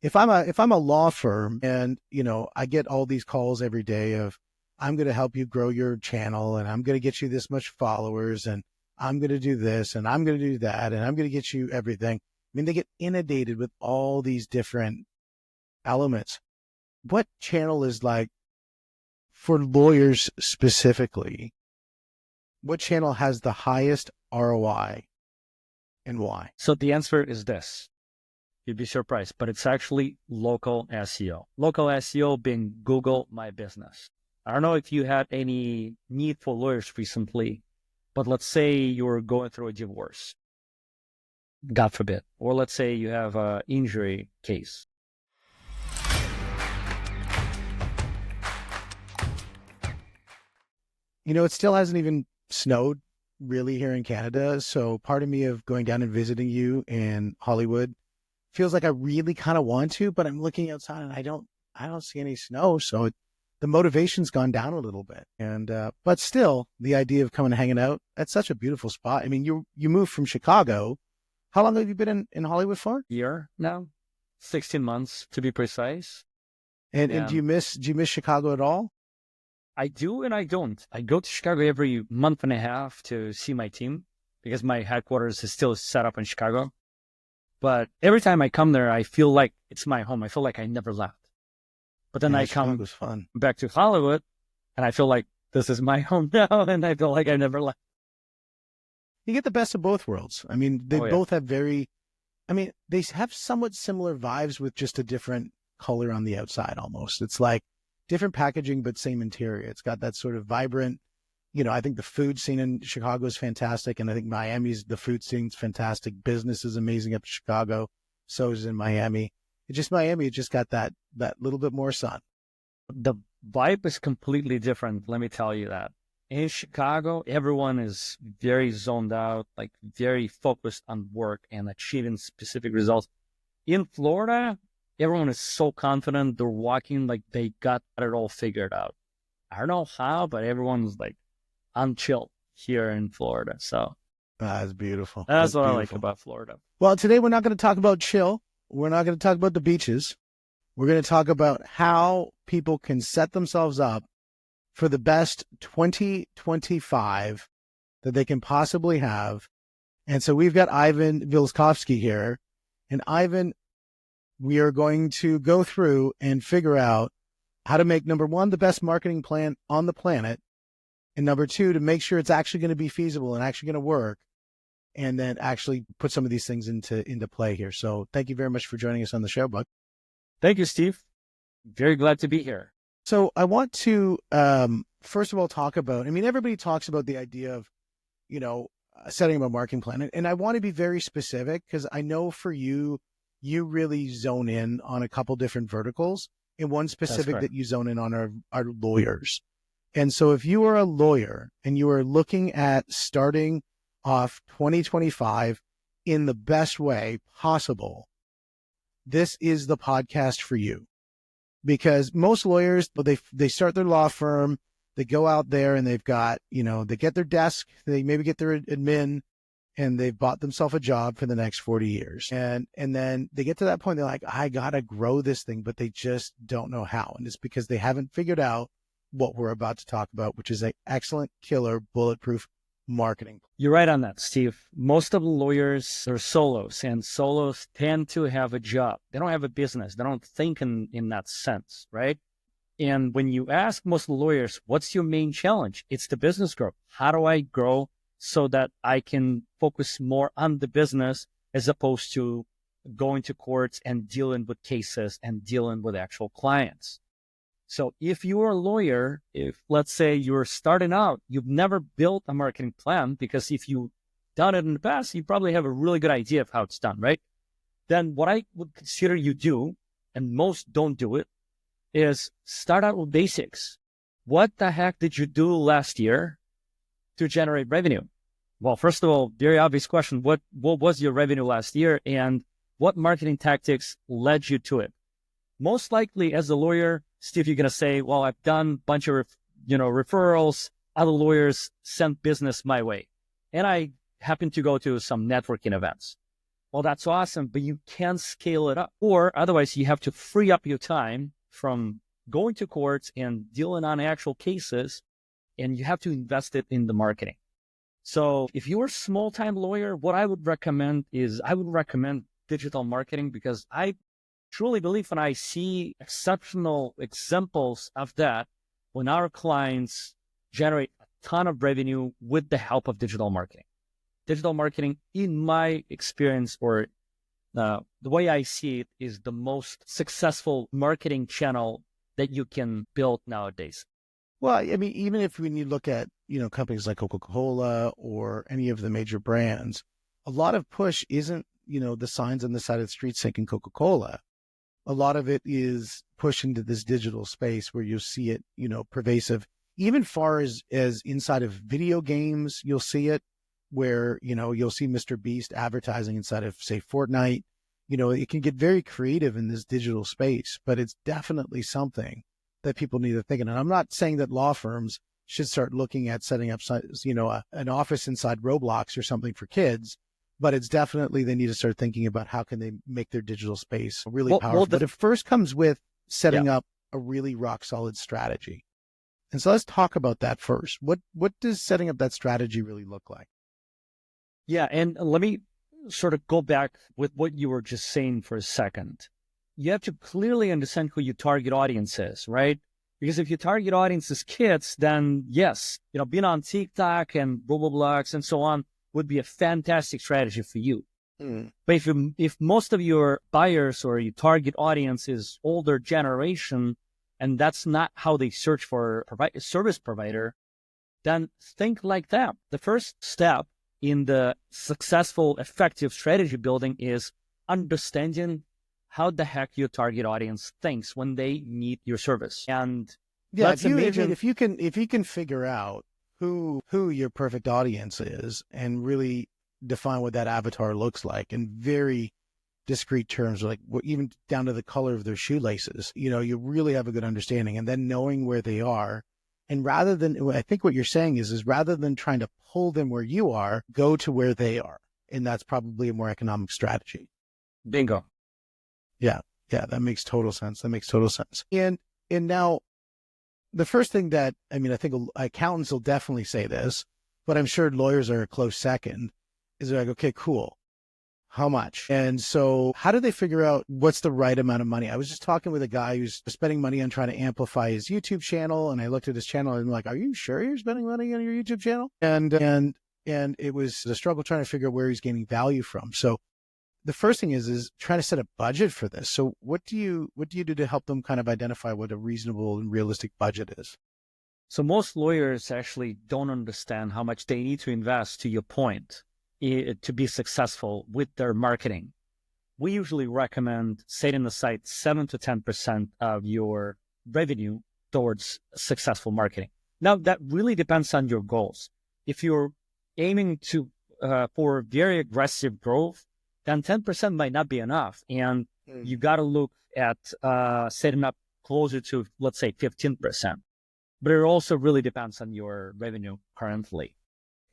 if I'm a law firm and, I get all these calls every day of, I'm going to help you grow your channel and I'm going to get you this much followers and I'm going to do this and I'm going to do that and I'm going to get you everything. I mean, they get inundated with all these different elements. What channel is like for lawyers specifically? What channel has the highest ROI and why? So the answer is this. You'd be surprised, but it's actually local SEO. Local SEO being Google My Business. I don't know if you had any need for lawyers recently, but let's say you're going through a divorce, God forbid, or let's say you have an injury case. It still hasn't even snowed really here in Canada. So part of me of going down and visiting you in Hollywood feels like I really kind of want to, but I'm looking outside and I don't see any snow. So the motivation's gone down a little bit. And, but still the idea of coming and hanging out, that's such a beautiful spot. I mean, you moved from Chicago. How long have you been in Hollywood for? Year now, 16 months to be precise. And do you miss Chicago at all? I do and I don't. I go to Chicago every month and a half to see my team because my headquarters is still set up in Chicago. But every time I come there, I feel like it's my home. I feel like I never left. But then I come back to Hollywood and I feel like this is my home now and I feel like I never left. You get the best of both worlds. I mean, they both have they have somewhat similar vibes with just a different color on the outside almost. It's like different packaging, but same interior. It's got that sort of vibrant, I think the food scene in Chicago is fantastic. And I think the food scene's fantastic. Business is amazing up in Chicago. So is in Miami. It just got that little bit more sun. The vibe is completely different. Let me tell you that. In Chicago, everyone is very zoned out, like very focused on work and achieving specific results. In Florida, everyone is so confident. They're walking like they got it all figured out. I don't know how, but everyone's like on chill here in Florida. So that's beautiful. That's what beautiful. I like about Florida. Well, today we're not going to talk about chill. We're not going to talk about the beaches. We're going to talk about how people can set themselves up for the best 2025 that they can possibly have. And so we've got Ivan Vilskovsky here. And Ivan, we are going to go through and figure out how to make, number one, the best marketing plan on the planet. And number two, to make sure it's actually going to be feasible and actually going to work. And then actually put some of these things into play here. So thank you very much for joining us on the show, Buck. Thank you, Steve. Very glad to be here. So I want to, first of all, talk about, everybody talks about the idea of, setting up a marketing plan. And I want to be very specific because I know for you, you really zone in on a couple different verticals, and one specific that you zone in on are lawyers. And so if you are a lawyer and you are looking at starting off 2025 in the best way possible, this is the podcast for you. Because most lawyers, they start their law firm, they go out there and they've got, they get their desk, they maybe get their admin, and they've bought themselves a job for the next 40 years. And then they get to that point, they're like, I got to grow this thing, but they just don't know how. And it's because they haven't figured out what we're about to talk about, which is an excellent, killer, bulletproof marketing. You're right on that, Steve. Most of the lawyers are solos, and solos tend to have a job. They don't have a business. They don't think in that sense, right? And when you ask most lawyers, what's your main challenge? It's the business growth. How do I grow so that I can focus more on the business as opposed to going to courts and dealing with cases and dealing with actual clients? So if you're a lawyer, if let's say you're starting out, you've never built a marketing plan, because if you've done it in the past, you probably have a really good idea of how it's done, right? Then what I would consider you do, and most don't do it, is start out with basics. What the heck did you do last year to generate revenue? Well, first of all, very obvious question. What was your revenue last year, and what marketing tactics led you to it? Most likely as a lawyer, Steve, you're going to say, well, I've done a bunch of, referrals. Other lawyers sent business my way. And I happen to go to some networking events. Well, that's awesome, but you can scale it up. Or otherwise, you have to free up your time from going to courts and dealing on actual cases, and you have to invest it in the marketing. So if you're a small-time lawyer, what I would recommend is I would recommend digital marketing, because I truly believe, and I see exceptional examples of that, when our clients generate a ton of revenue with the help of digital marketing. Digital marketing, in my experience, or the way I see it, is the most successful marketing channel that you can build nowadays. Well, I mean, even if when you look at, companies like Coca-Cola or any of the major brands, a lot of push isn't, the signs on the side of the street saying Coca-Cola. A lot of it is push into this digital space where you'll see it, pervasive. Even far as inside of video games, you'll see it, where, you'll see Mr. Beast advertising inside of, say, Fortnite. It can get very creative in this digital space, but it's definitely something that people need to think of. And I'm not saying that law firms should start looking at setting up, an office inside Roblox or something for kids, but it's definitely, they need to start thinking about how can they make their digital space really powerful. But it first comes with setting up a really rock solid strategy. And so let's talk about that first. What does setting up that strategy really look like? Yeah, and let me sort of go back with what you were just saying for a second. You have to clearly understand who your target audience is, right? Because if your target audience is kids, then yes, being on TikTok and Roblox and so on would be a fantastic strategy for you. But if most of your buyers or your target audience is older generation, and that's not how they search for a service provider, then think like that. The first step in the successful, effective strategy building is understanding how the heck your target audience thinks when they need your service. And if you can figure out who your perfect audience is and really define what that avatar looks like in very discrete terms, like even down to the color of their shoelaces, you really have a good understanding. And then knowing where they are. And rather than, I think what you're saying is rather than trying to pull them where you are, go to where they are. And that's probably a more economic strategy. Bingo. Yeah. That makes total sense. And now the first thing that, I think accountants will definitely say this, but I'm sure lawyers are a close second, is they're like, okay, cool. How much? And so how do they figure out what's the right amount of money? I was just talking with a guy who's spending money on trying to amplify his YouTube channel. And I looked at his channel and I'm like, are you sure you're spending money on your YouTube channel? And it was a struggle trying to figure out where he's gaining value from. So the first thing is trying to set a budget for this. So what do you do to help them kind of identify what a reasonable and realistic budget is? So most lawyers actually don't understand how much they need to invest, to your point, to be successful with their marketing. We usually recommend setting aside 7 to 10% of your revenue towards successful marketing. Now, that really depends on your goals. If you're aiming for very aggressive growth, then 10% might not be enough. And you got to look at setting up closer to, let's say, 15%. But it also really depends on your revenue currently.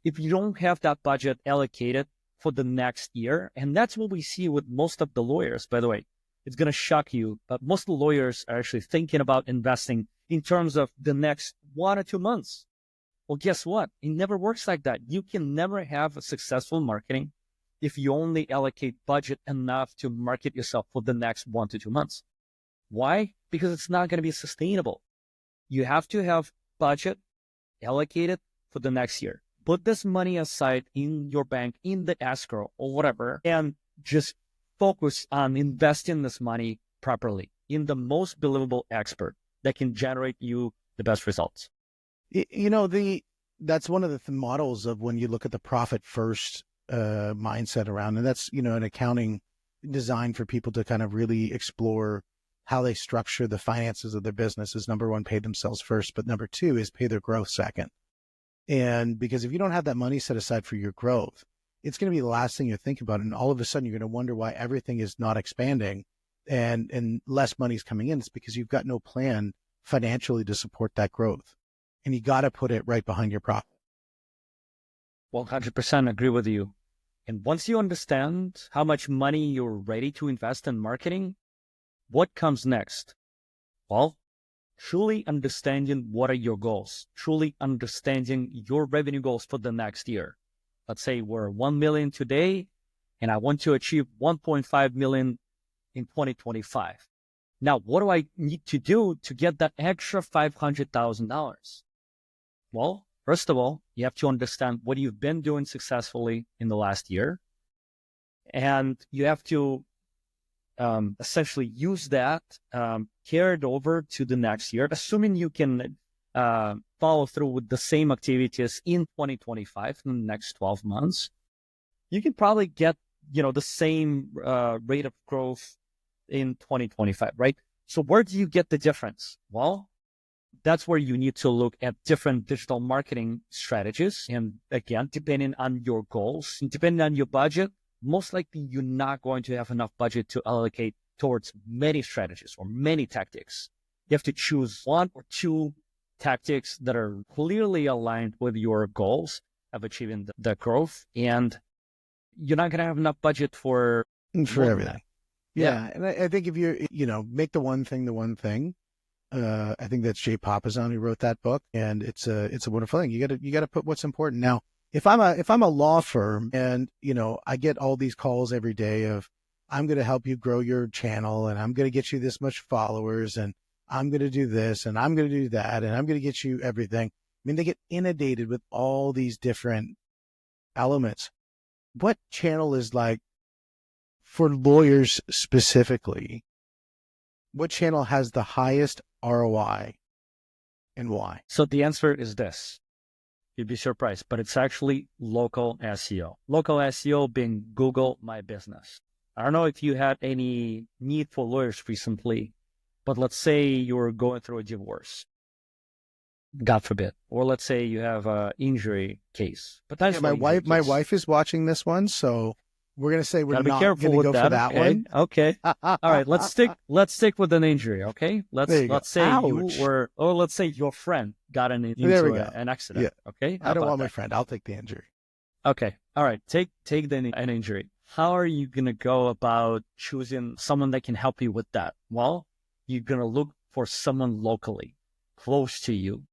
If you don't have that budget allocated for the next year, and that's what we see with most of the lawyers, by the way, it's going to shock you, but most of the lawyers are actually thinking about investing in terms of the next 1 or 2 months. Well, guess what? It never works like that. You can never have a successful marketing if you only allocate budget enough to market yourself for the next 1 to 2 months. Why? Because it's not going to be sustainable. You have to have budget allocated for the next year. Put this money aside in your bank, in the escrow or whatever, and just focus on investing this money properly in the most believable expert that can generate you the best results. That's one of the models of when you look at the profit first mindset around, and that's, an accounting designed for people to kind of really explore how they structure the finances of their business. Is number one, pay themselves first, but number two is pay their growth second. And because if you don't have that money set aside for your growth, it's going to be the last thing you think about. And all of a sudden you're going to wonder why everything is not expanding and less money is coming in. It's because you've got no plan financially to support that growth. And you got to put it right behind your profit. 100% agree with you. And once you understand how much money you're ready to invest in marketing, what comes next? Well, truly understanding what are your goals, truly understanding your revenue goals for the next year. Let's say we're 1 million today, and I want to achieve 1.5 million in 2025. Now, what do I need to do to get that extra $500,000? Well, first of all, you have to understand what you've been doing successfully in the last year. And you have to essentially use that, carry it over to the next year, assuming you can follow through with the same activities in 2025, in the next 12 months. You can probably get, the same rate of growth in 2025, right? So where do you get the difference? Well, that's where you need to look at different digital marketing strategies. And again, depending on your goals, and depending on your budget, most likely you're not going to have enough budget to allocate towards many strategies or many tactics. You have to choose one or two tactics that are clearly aligned with your goals of achieving the growth. And you're not going to have enough budget for everything. Yeah. And I think if you make the one thing, I think that's Jay Papasan who wrote that book, and it's a wonderful thing. You got to put what's important. Now, if I'm a law firm and, I get all these calls every day of, I'm going to help you grow your channel, and I'm going to get you this much followers, and I'm going to do this, and I'm going to do that, and I'm going to get you everything. I mean, they get inundated with all these different elements. What channel is like, for lawyers specifically, what channel has the highest ROI and why? So the answer is this. You'd be surprised, but it's actually local SEO. Local SEO being Google My Business. I don't know if you had any need for lawyers recently, but let's say you're going through a divorce, God forbid, or let's say you have an injury case. Yeah, my wife is watching this one, so we're gonna say we're not careful gonna with go that, for that okay? one. Okay. All right. Let's stick with an injury. Okay. Let's say Ouch. or let's say your friend got into an accident. Yeah. Okay. I don't want my friend. I'll take the injury. Okay. All right. Take an injury. How are you gonna go about choosing someone that can help you with that? Well, you're gonna look for someone locally, close to you,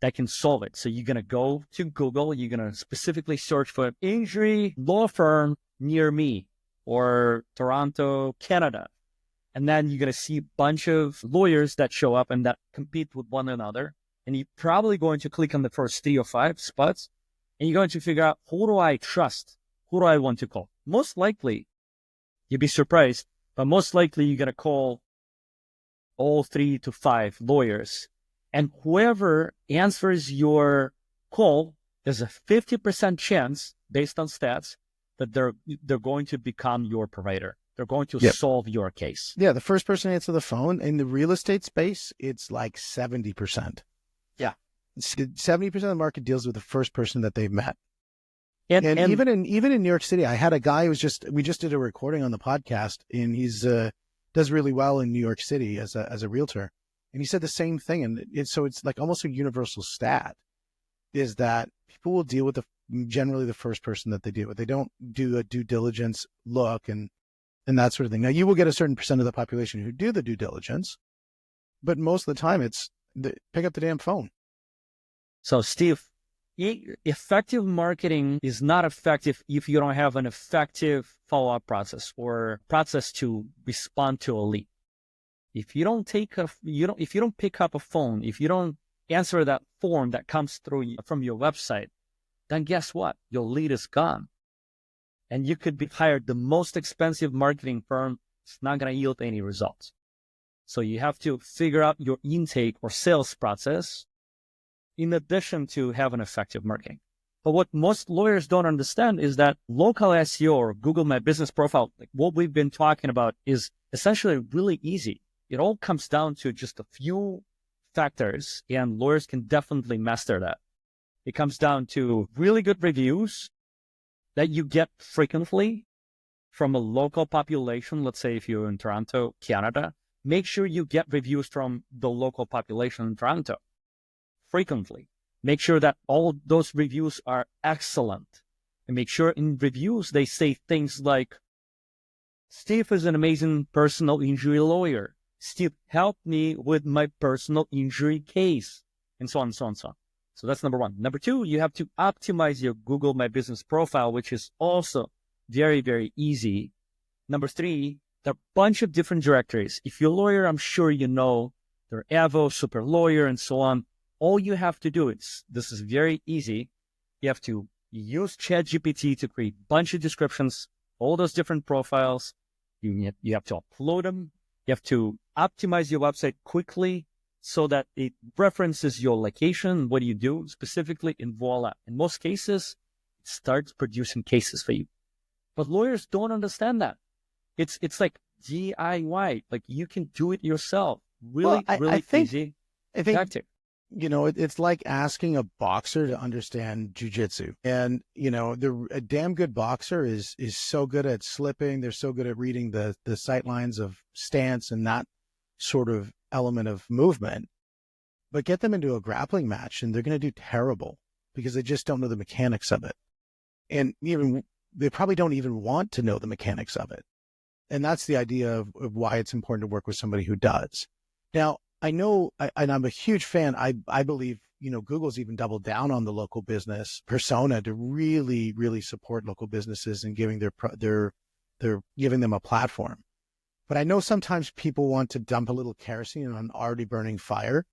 that can solve it. So you're gonna go to Google. You're gonna specifically search for injury law firm near me, or Toronto, Canada. And then you're going to see a bunch of lawyers that show up and that compete with one another. And you're probably going to click on the first 3 or 5 spots, and you're going to figure out, who do I trust? Who do I want to call? Most likely, you'd be surprised, but most likely you're going to call all 3 to 5 lawyers. And whoever answers your call, there's a 50% chance, based on stats, that they're going to become your provider. They're going to solve your case. Yeah, the first person to answer the phone in the real estate space, it's like 70%. Yeah, 70% of the market deals with the first person that they've met. And even in New York City, I had a guy we just did a recording on the podcast, and he's does really well in New York City as a realtor, and he said the same thing. And it's like almost a universal stat is that people will deal with generally the first person that they deal with. They don't do a due diligence look and that sort of thing. Now, you will get a certain percent of the population who do the due diligence, but most of the time it's pick up the damn phone. So, Steve, effective marketing is not effective if you don't have an effective follow-up process or process to respond to a lead. If you don't if you don't pick up a phone, if you don't answer that form that comes through from your website, then guess what? Your lead is gone. And you could be hired the most expensive marketing firm. It's not going to yield any results. So you have to figure out your intake or sales process in addition to having effective marketing. But what most lawyers don't understand is that local SEO or Google My Business Profile, like what we've been talking about, is essentially really easy. It all comes down to just a few factors, and lawyers can definitely master that. It comes down to really good reviews that you get frequently from a local population. Let's say if you're in Toronto, Canada, make sure you get reviews from the local population in Toronto frequently. Make sure that all those reviews are excellent. And make sure in reviews they say things like, Steve is an amazing personal injury lawyer. Steve helped me with my personal injury case, and so on, and so on, and so on. So that's number one. Number two, you have to optimize your Google My Business profile, which is also very, very easy. Number three, there are a bunch of different directories. If you're a lawyer, I'm sure you know there are Avo, Super Lawyer, and so on. All you have to do is, this is very easy. You have to use ChatGPT to create a bunch of descriptions, all those different profiles. You have to upload them. You have to optimize your website quickly so that it references your location, what do you do specifically, and voila. In most cases, it starts producing cases for you. But lawyers don't understand that. It's like DIY, like you can do it yourself. Really, really easy. I think, tactic. It's like asking a boxer to understand jujitsu. And, a damn good boxer is so good at slipping. They're so good at reading the sight lines of stance and that sort of element of movement. But get them into a grappling match and they're going to do terrible because they just don't know the mechanics of it. And even they probably don't even want to know the mechanics of it. And that's the idea of why it's important to work with somebody who does. Now, I know, and I'm a huge fan. I believe, Google's even doubled down on the local business persona to really, really support local businesses and giving they're giving them a platform. But I know sometimes people want to dump a little kerosene on an already burning fire.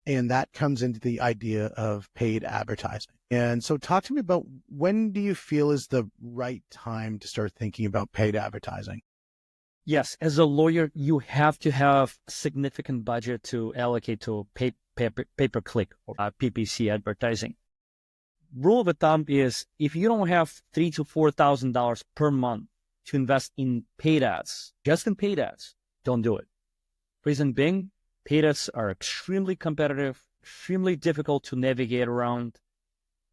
And that comes into the idea of paid advertising. And so talk to me about, when do you feel is the right time to start thinking about paid advertising? Yes, as a lawyer, you have to have a significant budget to allocate to pay-per-click or PPC advertising. Rule of thumb is, if you don't have $3,000 to $4,000 per month to invest in paid ads, just in paid ads, don't do it. Reason being, paid ads are extremely competitive, extremely difficult to navigate around,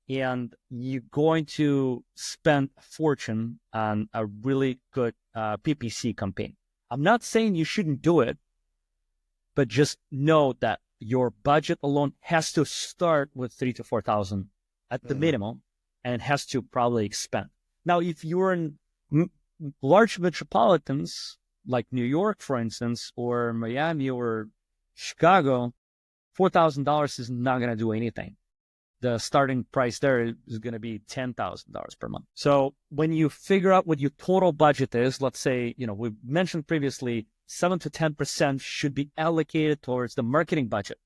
and you're going to spend a fortune on a really good PPC campaign. I'm not saying you shouldn't do it, but just know that your budget alone has to start with $3,000 to $4,000 at the minimum, and it has to probably expand. Now, if you're in large metropolitans like New York, for instance, or Miami or Chicago, $4,000 is not going to do anything. The starting price there is going to be $10,000 per month. So when you figure out what your total budget is, let's say, we mentioned previously, 7 to 10% should be allocated towards the marketing budget.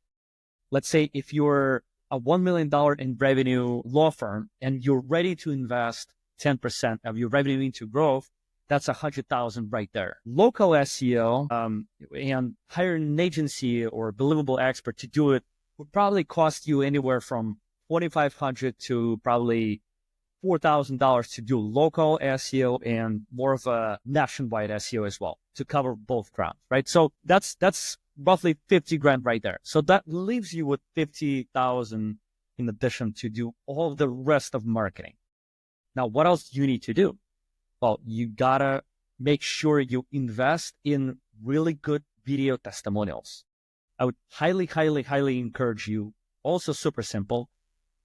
Let's say if you're a $1 million in revenue law firm and you're ready to invest 10% of your revenue into growth, that's $100,000 right there. Local SEO and hiring an agency or believable expert to do it would probably cost you anywhere from $2,500 to probably $4,000 to do local SEO and more of a nationwide SEO as well to cover both grounds, right? So that's roughly 50 grand right there. So that leaves you with 50,000 in addition to do all the rest of marketing. Now, what else do you need to do? Well, you gotta make sure you invest in really good video testimonials. I would highly, highly, highly encourage you. Also super simple,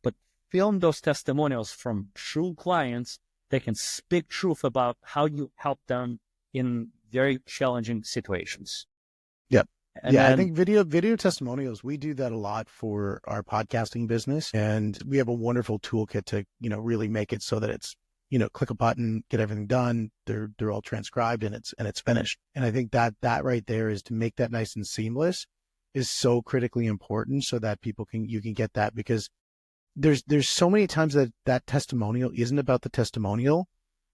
but film those testimonials from true clients that can speak truth about how you help them in very challenging situations. Yep. And I think video testimonials, we do that a lot for our podcasting business. And we have a wonderful toolkit to, really make it so that it's, click a button, get everything done. They're all transcribed and it's finished. And I think that right there is to make that nice and seamless is so critically important so that you can get that, because there's so many times that testimonial isn't about the testimonial.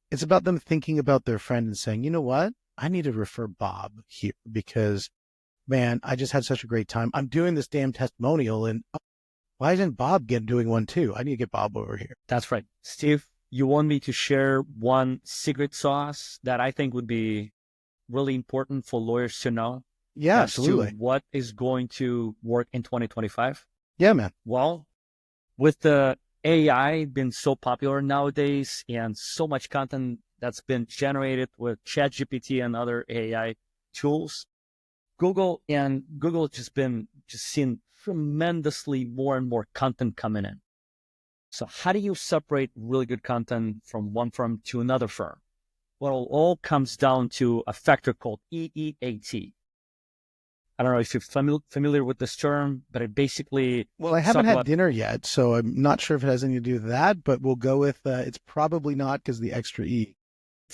It's about them thinking about their friend and saying, you know what? I need to refer Bob here because, man, I just had such a great time. I'm doing this damn testimonial and why isn't Bob doing one too? I need to get Bob over here. That's right. Steve, you want me to share one secret sauce that I think would be really important for lawyers to know? Yeah, absolutely. What is going to work in 2025? Yeah, man. Well, with the AI being so popular nowadays and so much content that's been generated with ChatGPT and other AI tools, Google has just seen tremendously more and more content coming in. So how do you separate really good content from one firm to another firm? Well, it all comes down to a factor called EEAT. I don't know if you're familiar with this term, but it basically Well, I haven't talk had about, dinner yet, so I'm not sure if it has anything to do with that, but we'll go with it's probably not because the extra E.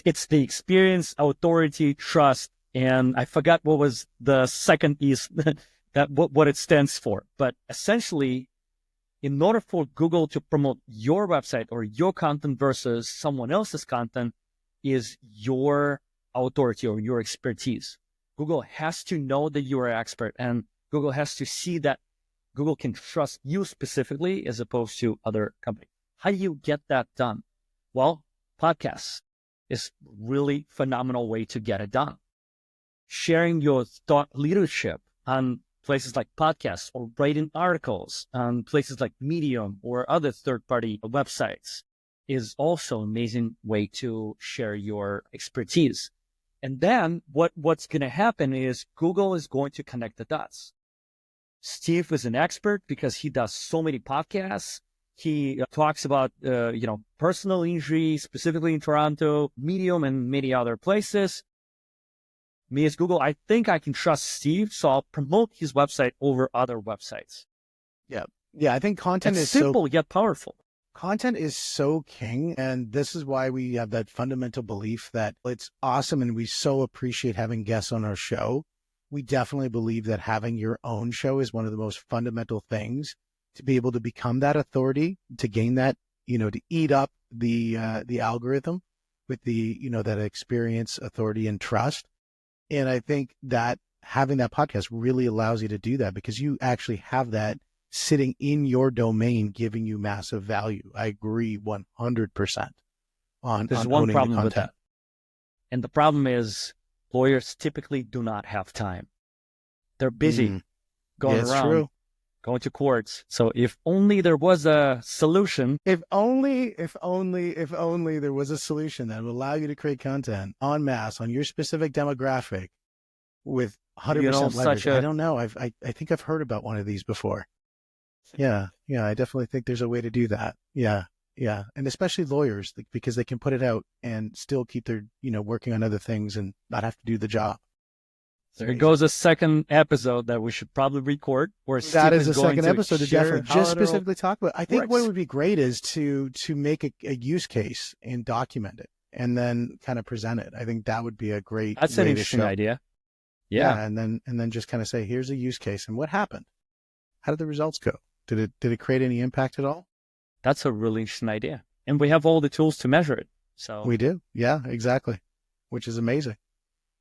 it's the experience, authority, trust, and I forgot what was the second is that what it stands for. But essentially, in order for Google to promote your website or your content versus someone else's content, is your authority or your expertise. Google has to know that you are an expert, and Google has to see that Google can trust you specifically as opposed to other companies. How do you get that done? Well, podcasts is really phenomenal way to get it done. Sharing your thought leadership on places like podcasts or writing articles on places like Medium or other third-party websites is also an amazing way to share your expertise. And then what's going to happen is Google is going to connect the dots. Steve is an expert because he does so many podcasts. He talks about, personal injury, specifically in Toronto, Medium, and many other places. Me as Google, I think I can trust Steve, so I'll promote his website over other websites. Yeah. Yeah, I think content It's is simple yet powerful. content is so king, and this is why we have that fundamental belief that it's awesome and we so appreciate having guests on our show. We definitely believe that having your own show is one of the most fundamental things to be able to become that authority, to gain that, to eat up the algorithm with that experience, authority, and trust. And I think that having that podcast really allows you to do that because you actually have that sitting in your domain, giving you massive value. I agree 100% There's on one owning the problem with content. that. And the problem is lawyers typically do not have time. They're busy going Yeah, it's around, true. going to courts. So if only there was a solution. If only there was a solution that would allow you to create content en masse on your specific demographic with You know, 100% such leverage. I a don't know. I think I've heard about one of these before. Yeah, yeah, I definitely think there's a way to do that. Yeah, yeah, and especially lawyers because they can put it out and still keep their, working on other things and not have to do the job. It's there amazing. goes a second episode that we should probably record where That Steve is is the going second to episode to share definitely how just it all specifically talk about. I think what works. would be great is to make a use case and document it and then kind of present it. I think that would be a great That's an way to interesting show. idea. Yeah, Yeah, and then just kind of say, here's a use case and what happened. How did the results go? Did it create any impact at all? that's a really interesting idea. And we have all the tools to measure it. So We do. Yeah, exactly. Which is amazing.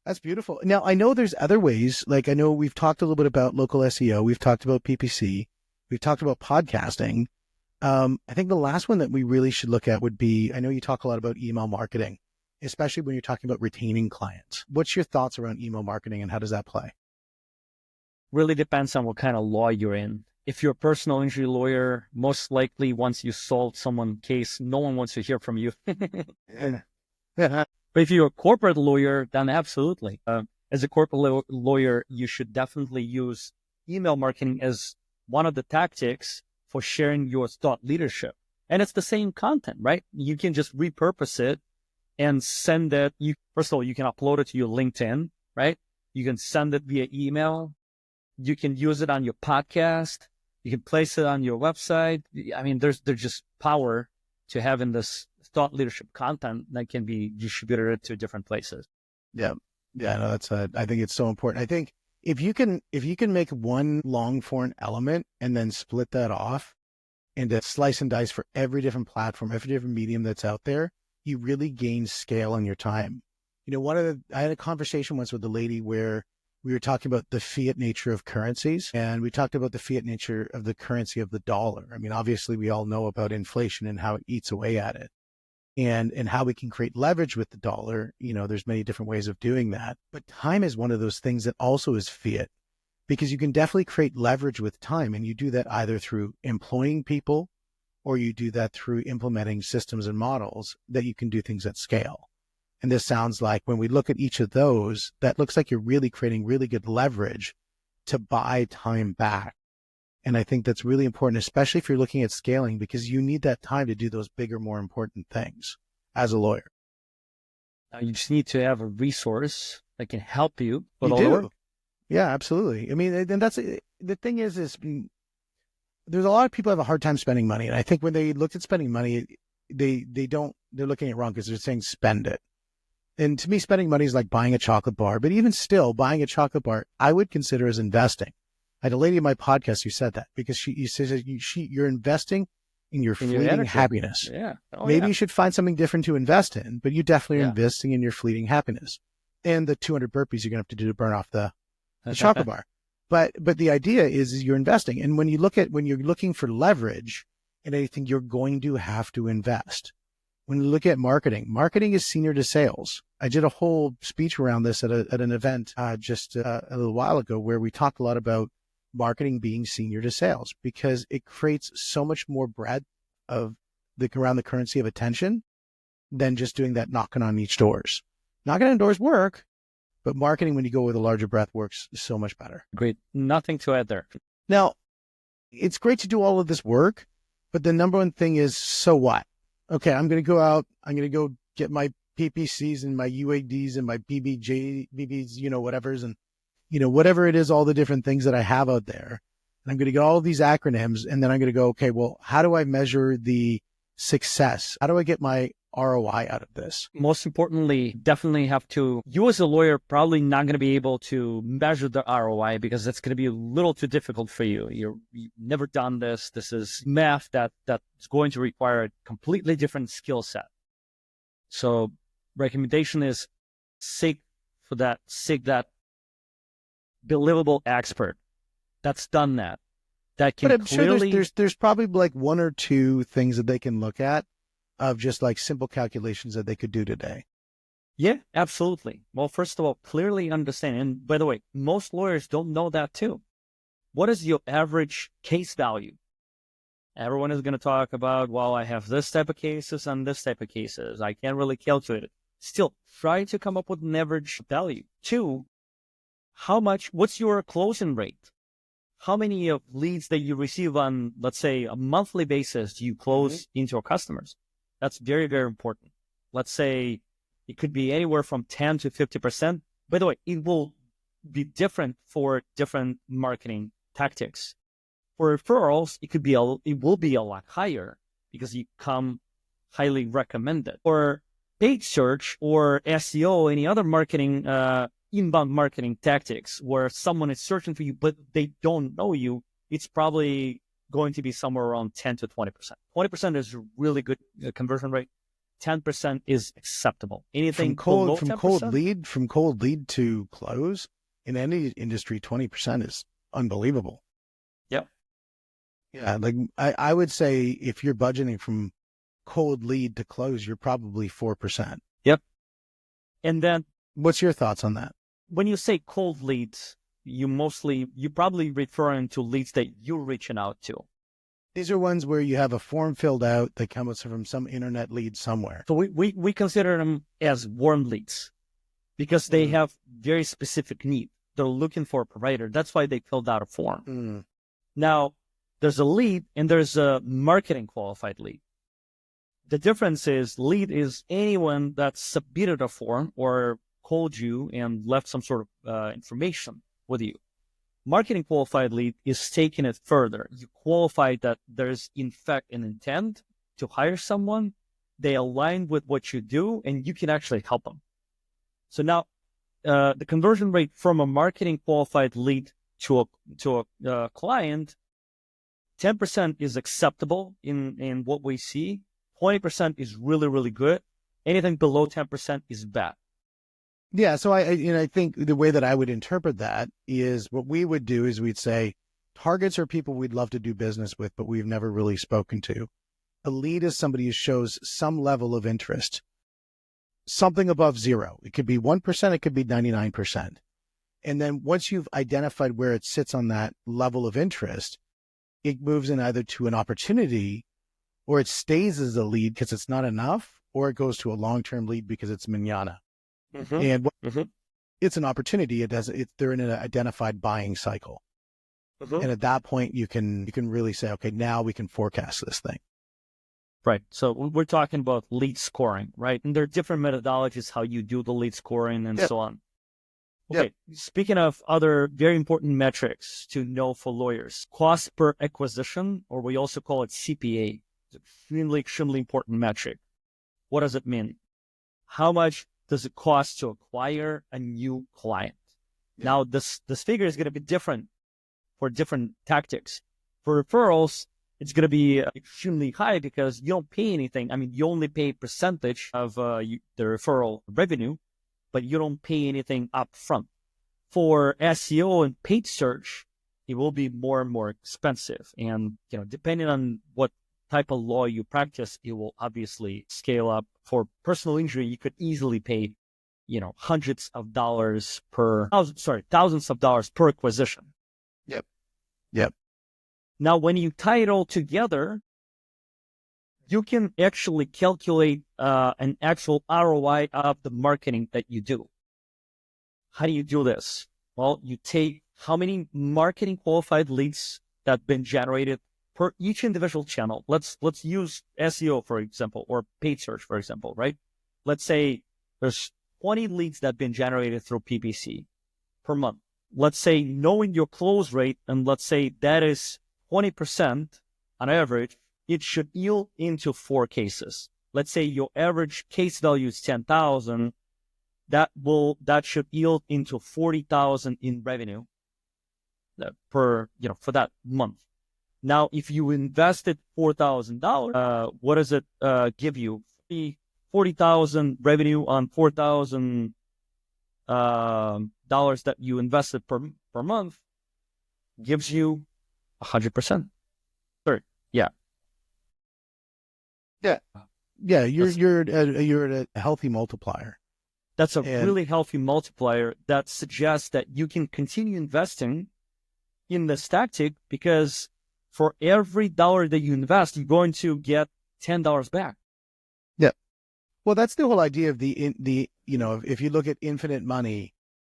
That's beautiful. Now, I know there's other ways. Like, I know we've talked a little bit about local SEO. We've talked about PPC. We've talked about podcasting. I think the last one that we really should look at would be, I know you talk a lot about email marketing, especially when you're talking about retaining clients. What's your thoughts around email marketing and how does that play? really depends on what kind of law you're in. If you're a personal injury lawyer, most likely once you solve someone's case, no one wants to hear from you. Yeah. But if you're a corporate lawyer, then absolutely. As a corporate lawyer, you should definitely use email marketing as one of the tactics for sharing your thought leadership. And it's the same content, right? You can just repurpose it and send it. First of all, you can upload it to your LinkedIn, right? You can send it via email. You can use it on your podcast. You can place it on your website. I mean, there's just power to having this thought leadership content that can be distributed to different places. Yeah. Yeah. No, I think it's so important. I think if you can make one long form element and then split that off into slice and dice for every different platform, every different medium that's out there, you really gain scale on your time. I had a conversation once with a lady where we were talking about the fiat nature of currencies, and we talked about the fiat nature of the currency of the dollar. I mean, obviously we all know about inflation and how it eats away at it. And how we can create leverage with the dollar. There's many different ways of doing that. But time is one of those things that also is fiat because you can definitely create leverage with time. And you do that either through employing people or you do that through implementing systems and models that you can do things at scale. And this sounds like when we look at each of those, that looks like you're really creating really good leverage to buy time back And I think that's really important, especially if you're looking at scaling, because you need that time to do those bigger, more important things as a lawyer. You just need to have a resource that can help you with You all the work. do. Yeah, absolutely. I mean, and that's the thing is there's a lot of people have a hard time spending money. And I think when they look at spending money, they're looking at it wrong because they're saying spend it. And to me, spending money is like buying a chocolate bar. But even still, buying a chocolate bar, I would consider as investing. I had a lady in my podcast who said that because you said you're investing in your fleeting happiness. Yeah. Maybe you should find something different to invest in, but you definitely are investing in your fleeting happiness and the 200 burpees you're going to have to do to burn off the chocolate bar. But the idea is you're investing. And when you're looking for leverage in anything, you're going to have to invest. When you look at marketing is senior to sales. I did a whole speech around this at an event just a little while ago where we talked a lot about marketing being senior to sales because it creates so much more breadth of around the currency of attention than just doing that knocking on each doors. Knocking on doors work, but marketing when you go with a larger breadth works so much better. Great. Nothing to add there. Now, it's great to do all of this work, but the number one thing is, so what? Okay, I'm going to go out. I'm going to go get my PPCs and my UADs and my BBBs, whatevers, and, whatever it is, all the different things that I have out there. And I'm going to get all of these acronyms, and then I'm going to go, okay, well, how do I measure the success? How do I get my ROI out of this? Most importantly, definitely have to, you as a lawyer, probably not going to be able to measure the ROI because that's going to be a little too difficult for you. You've never done this. This is math that's going to require a completely different skill set. So recommendation is seek that believable expert that's done that. That can but I'm clearly... sure there's probably like one or two things that they can look at of just like simple calculations that they could do today. Yeah, absolutely. Well, first of all, clearly understand. And by the way, most lawyers don't know that too. What is your average case value? Everyone is going to talk about, well, I have this type of cases and this type of cases. I can't really calculate it. Still, try to come up with an average value. 2, what's your closing rate? How many of leads that you receive on, let's say, a monthly basis do you close into your customers? That's very, very important. Let's say it could be anywhere from 10 to 50%. By the way, it will be different for different marketing tactics. For referrals, it will be a lot higher because you come highly recommended. For paid search or SEO, any other marketing, inbound marketing tactics where someone is searching for you, but they don't know you, it's probably going to be somewhere around 10 to 20%. 20% is a really good conversion rate. 10% is acceptable. Anything below 10%? From cold lead to close in any industry, 20% is unbelievable. Yep. Yeah, like I would say if you're budgeting from cold lead to close, you're probably 4%. Yep. And then what's your thoughts on that? When you say cold leads, you're probably referring to leads that you're reaching out to. These are ones where you have a form filled out that comes from some internet lead somewhere. So we consider them as warm leads because they have very specific need. They're looking for a provider. That's why they filled out a form. Now, there's a lead and there's a marketing qualified lead. The difference is lead is anyone that submitted a form or called you and left some sort of information with you. Marketing qualified lead is taking it further. You qualify that there's in fact an intent to hire someone. They align with what you do and you can actually help them. So now the conversion rate from a marketing qualified lead to a client, 10% is acceptable in what we see. 20% is really, really good. Anything below 10% is bad. Yeah, so I think the way that I would interpret that is what we would do is we'd say targets are people we'd love to do business with, but we've never really spoken to. A lead is somebody who shows some level of interest, something above 0. It could be 1%, it could be 99%. And then once you've identified where it sits on that level of interest, it moves in either to an opportunity or it stays as a lead because it's not enough, or it goes to a long-term lead because it's manana. And it's an opportunity. They're in an identified buying cycle. And at that point, you can really say, okay, now we can forecast this thing. Right. So we're talking about lead scoring, right? And there are different methodologies how you do the lead scoring and so on. Okay. Speaking of other very important metrics to know for lawyers, cost per acquisition, or we also call it CPA, it's extremely important metric. What does it mean? How much does it cost to acquire a new client? Now, this figure is going to be different for different tactics. For referrals, it's going to be extremely high because you don't pay anything. I mean, you only pay percentage of the referral revenue, but you don't pay anything up front. For SEO and paid search, it will be more and more expensive. And, depending on what type of law you practice, it will obviously scale up. For personal injury, you could easily pay, thousands of dollars per acquisition. Yep. Now, when you tie it all together, you can actually calculate an actual ROI of the marketing that you do. How do you do this? Well, you take how many marketing qualified leads that have been generated per each individual channel. Let's use SEO, for example, or paid search, for example, right? Let's say there's 20 leads that have been generated through PPC per month. Let's say knowing your close rate, and let's say that is 20% on average, it should yield into 4 cases. Let's say your average case value is 10,000. That should yield into 40,000 in revenue for that month. Now, if you invested $4,000, what does it give you? 40,000 revenue on $4,000 dollars that you invested per month gives you 100%. Sorry, yeah. You're at a healthy multiplier. That's a really healthy multiplier that suggests that you can continue investing in this tactic, because for every dollar that you invest, you're going to get $10 back. Yeah. Well, that's the whole idea of if you look at infinite money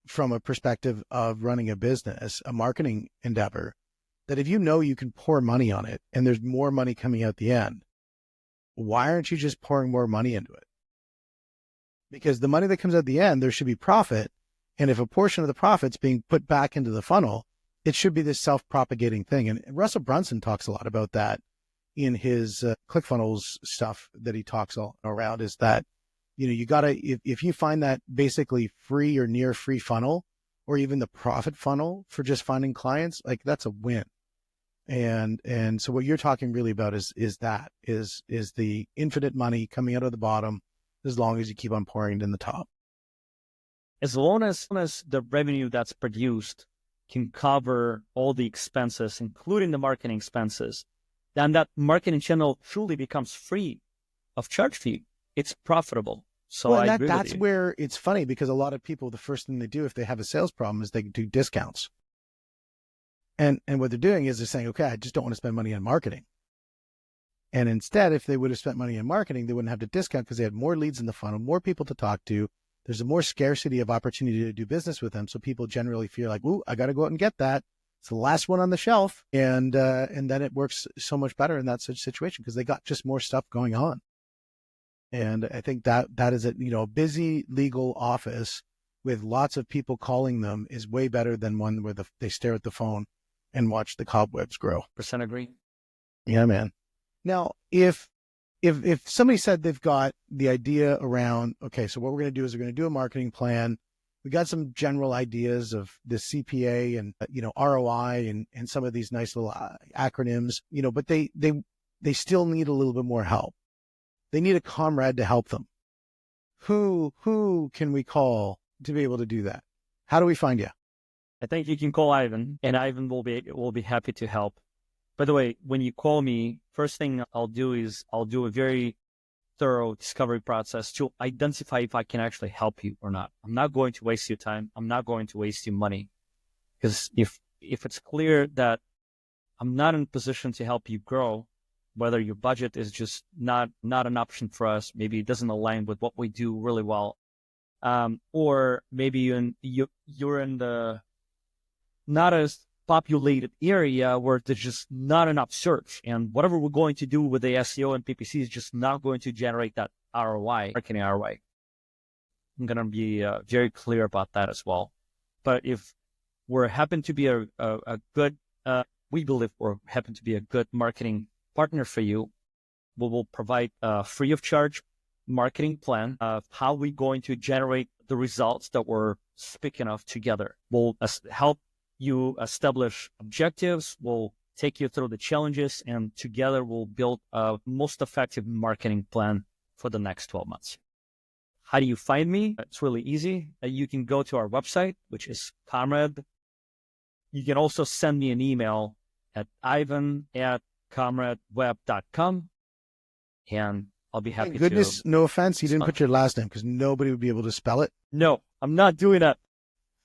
from a perspective of running a business, a marketing endeavor, that if you can pour money on it and there's more money coming out the end, why aren't you just pouring more money into it? Because the money that comes out the end, there should be profit. And if a portion of the profit's being put back into the funnel, it should be this self-propagating thing. And Russell Brunson talks a lot about that in his ClickFunnels stuff that he talks all around, is that, you got to, if you find that basically free or near free funnel, or even the profit funnel for just finding clients, like that's a win. And so what you're talking really about is the infinite money coming out of the bottom, as long as you keep on pouring it in the top. As long as the revenue that's produced can cover all the expenses, including the marketing expenses, then that marketing channel truly becomes free of charge fee. It's profitable. So that's where it's funny, because a lot of people, the first thing they do if they have a sales problem is they do discounts. And what they're doing is they're saying, okay, I just don't want to spend money on marketing. And instead, if they would have spent money on marketing, they wouldn't have to discount, because they had more leads in the funnel, more people to talk to. There's a more scarcity of opportunity to do business with them. So people generally feel like, ooh, I got to go out and get that. It's the last one on the shelf. And then it works so much better in that such situation, because they got just more stuff going on. And I think that is a busy legal office with lots of people calling them is way better than one where they stare at the phone and watch the cobwebs grow. % agree. Yeah, man. Now, if somebody said they've got the idea around, okay, so what we're going to do is we're going to do a marketing plan. We got some general ideas of the CPA and, ROI and some of these nice little acronyms, but they still need a little bit more help. They need a comrade to help them. Who can we call to be able to do that? How do we find you? I think you can call Ivan, and Ivan will be happy to help. By the way, when you call me, first thing I'll do is I'll do a very thorough discovery process to identify if I can actually help you or not. I'm not going to waste your time. I'm not going to waste your money. Because if it's clear that I'm not in a position to help you grow, whether your budget is just not an option for us, maybe it doesn't align with what we do really well, or maybe you're in the not as populated area where there's just not enough search. And whatever we're going to do with the SEO and PPC is just not going to generate that ROI, marketing ROI. I'm going to be very clear about that as well. But if we're happen to be a good, we believe we're happen to be a good marketing partner for you, we will provide a free of charge marketing plan of how we're going to generate the results that we're speaking of together. We'll help you establish objectives, we'll take you through the challenges, and together we'll build a most effective marketing plan for the next 12 months. How do you find me? It's really easy. You can go to our website, which is Comrade. You can also send me an email at ivan@comradeweb.com, and I'll be happy to. Goodness, no offense, you didn't put your last name because nobody would be able to spell it. No, I'm not doing that.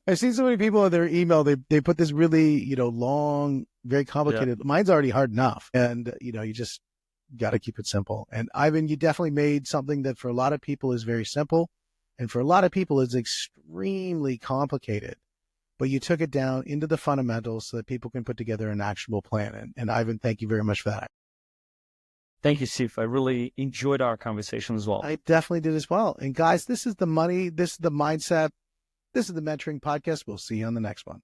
I've seen so many people in their email, they put this really, long, very complicated. Yeah. Mine's already hard enough. And, you just got to keep it simple. And Ivan, you definitely made something that for a lot of people is very simple. And for a lot of people is extremely complicated. But you took it down into the fundamentals so that people can put together an actionable plan. And Ivan, thank you very much for that. Thank you, Steve. I really enjoyed our conversation as well. I definitely did as well. And guys, this is the money. This is the mindset. This is the Mentoring Podcast. We'll see you on the next one.